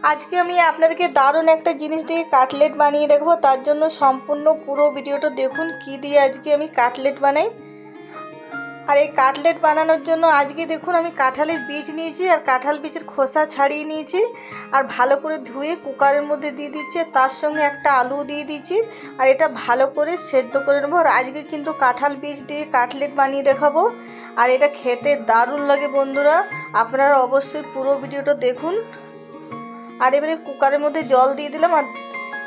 আজকে আমি আপনাদেরকে দারুণ একটা জিনিস দিয়ে কাটলেট বানিয়ে দেখাবো। তার জন্য সম্পূর্ণ পুরো ভিডিওটা দেখুন কি দিয়ে আজকে আমি কাটলেট বানাই। আর এই কাটলেট বানানোর জন্য আজকে দেখুন আমি কাঁঠালের বীজ নিয়েছি আর কাঁঠাল বীজের খোসা ছাড়িয়ে নিয়েছি আর ভালো করে ধুয়ে কুকারের মধ্যে দিয়ে দিচ্ছি। তার সঙ্গে একটা আলু দিয়ে দিচ্ছি আর এটা ভালো করে সেদ্ধ করে নেবো। আর আজকে কিন্তু কাঁঠাল বীজ দিয়ে কাটলেট বানিয়ে দেখাবো আর এটা খেতে দারুণ লাগে বন্ধুরা, আপনারা অবশ্যই পুরো ভিডিওটা দেখুন। আর এবারে কুকারের মধ্যে জল দিয়ে দিলাম আর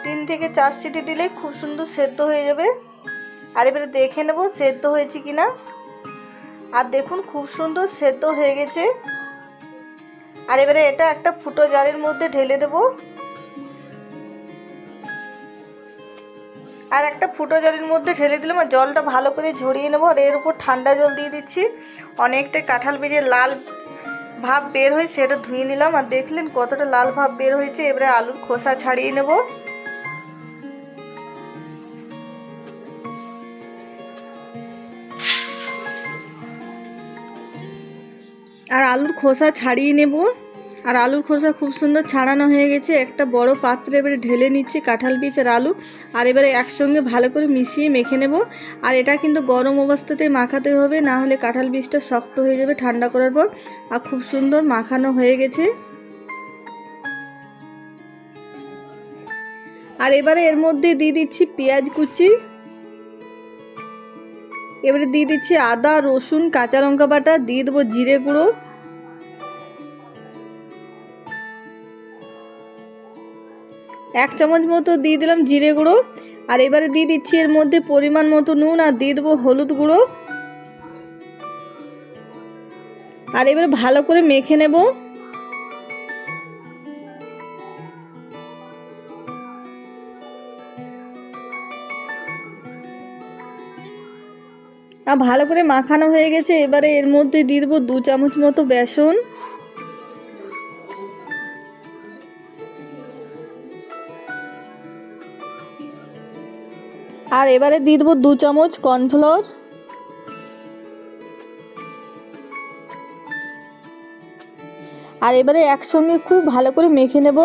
3 থেকে 4 সিটি দিলেই খুব সুন্দর সেদ্ধ হয়ে যাবে। আর এবারে দেখে নেব সেদ্ধ হয়েছে কিনা। আর দেখুন খুব সুন্দর সেদ্ধ হয়ে গেছে। আর এবারে এটা একটা ফুটো জারের মধ্যে ঢেলে দেব। আর একটা ফুটো জারের মধ্যে ঢেলে দিলাম আর জলটা ভালো করে ঝরিয়ে নেব। আর এর উপর ঠান্ডা জল দিয়ে দিচ্ছি। অনেকটাই কাঁঠাল বীজের লাল ভাব বের হয়ে সেটা ধুয়ে নিলাম আর দেখলেন কতটা লাল ভাব বের হয়েছে। এবারে আলুর খোসা ছাড়িয়ে নেব। আর আলুর খোসা ছাড়িয়ে নেব। আর আলুর খোসা খুব সুন্দর ছাড়ানো হয়ে গেছে। একটা বড় পাত্রে এবারে ঢেলে নিচ্ছি কাঁঠাল বীজ আর আলু। আর এবারে একসঙ্গে ভালো করে মিশিয়ে মেখে নেব। আর এটা কিন্তু গরম অবস্থাতেই মাখাতে হবে, না হলে কাঁঠাল বীজটা শক্ত হয়ে যাবে ঠান্ডা করার পর। আর খুব সুন্দর মাখানো হয়ে গেছে। আর এবারে এর মধ্যে দিয়ে দিচ্ছি পেঁয়াজ কুচি, এবারে দিয়ে দিচ্ছি আদা রসুন কাঁচা লঙ্কা বাটা, দিয়ে দেবো জিরে গুঁড়ো, এক চামচ মতো দিয়ে দিলাম জিরে গুঁড়ো। আর এবারে দিয়ে দিচ্ছি এর মধ্যে পরিমাণ মতো নুন আর দিয়ে দেবো হলুদ গুঁড়ো। আর এবারে ভালো করে মেখে নেব। আর ভালো করে মাখানো হয়ে গেছে। এবারে এর মধ্যে দিয়ে দেবো 2 চামচ মতো বেসন। আর এবারে দিয়ে দেবো 2 চামচ কর্নফ্লাওয়ার। আর এবারে একসঙ্গে খুব ভালো করে মেখে নেব।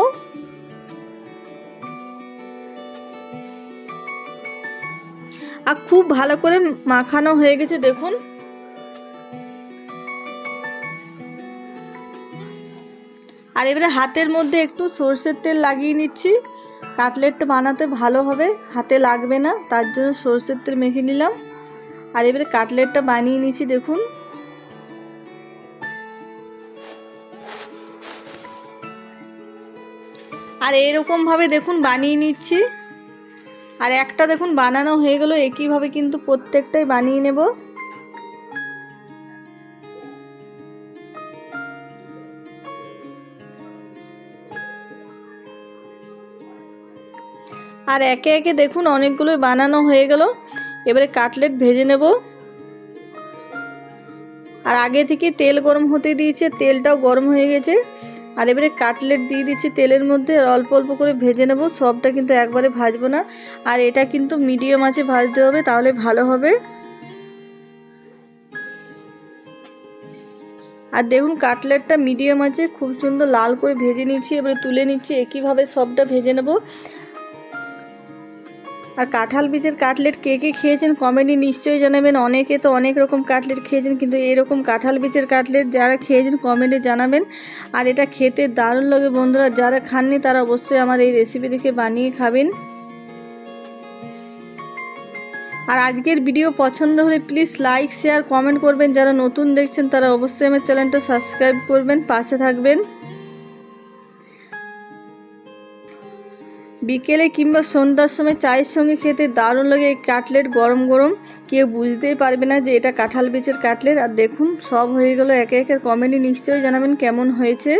আর খুব ভালো করে মাখানো হয়ে গেছে দেখুন। আর এবারে হাতের মধ্যে একটু সরষের তেল লাগিয়ে নিচ্ছি। কাটলেটটা বানাতে ভালো হবে, হাতে লাগবে না, তার জন্য সরষের তেল মেখে নিলাম। আর এবারে কাটলেটটা বানিয়ে নিচ্ছি দেখুন। আর এরকমভাবে দেখুন বানিয়ে নিচ্ছি। আর একটা দেখুন বানানো হয়ে গেল, একইভাবে কিন্তু প্রত্যেকটাই বানিয়ে নেব। আর একে একে দেখুন অনেকগুলোই বানানো হয়ে গেল। এবারে কাটলেট ভেজে নেব। আর আগে থেকে তেল গরম হতে দিয়েছে, তেলটাও গরম হয়ে গেছে। আর এবারে কাটলেট দিয়ে দিচ্ছি তেলের মধ্যে, অল্প অল্প করে ভেজে নেব, সবটা কিন্তু একবারে ভাজবো না। আর এটা কিন্তু মিডিয়াম আঁচে ভাজতে হবে, তাহলে ভালো হবে। আর দেখুন কাটলেটটা মিডিয়াম আঁচে খুব সুন্দর লাল করে ভেজে নিচ্ছি। এবারে তুলে নিচ্ছি, একইভাবে সবটা ভেজে নেব। আর কাঁঠাল বীজের কাটলেট কে কে খেয়েছেন কমেন্টে নিশ্চয়ই জানাবেন। অনেকে তো অনেক রকম কাটলেট খেয়েছেন, কিন্তু এরকম কাঁঠাল বীজের কাটলেট যারা খেয়েছেন কমেন্টে জানাবেন। আর এটা খেতে দারুণ লাগে বন্ধুরা, যারা খাননি তারা অবশ্যই আমার এই রেসিপি দেখে বানিয়ে খাবেন। আর আজকের ভিডিও পছন্দ হলে প্লিজ লাইক শেয়ার কমেন্ট করবেন। যারা নতুন দেখছেন তারা অবশ্যই আমার চ্যানেলটা সাবস্ক্রাইব করবেন, পাশে থাকবেন। বিকেলে কিংবা সন্ধ্যার সময় চায়ের সঙ্গে খেতে দারুণ লাগে এই কাটলেট, গরম গরম। কেউ বুঝতেই পারবে না যে এটা কাঁঠাল বীজের কাটলেট। আর দেখুন সব হয়ে গেল একে একে। কমেন্টে নিশ্চয়ই জানাবেন কেমন হয়েছে।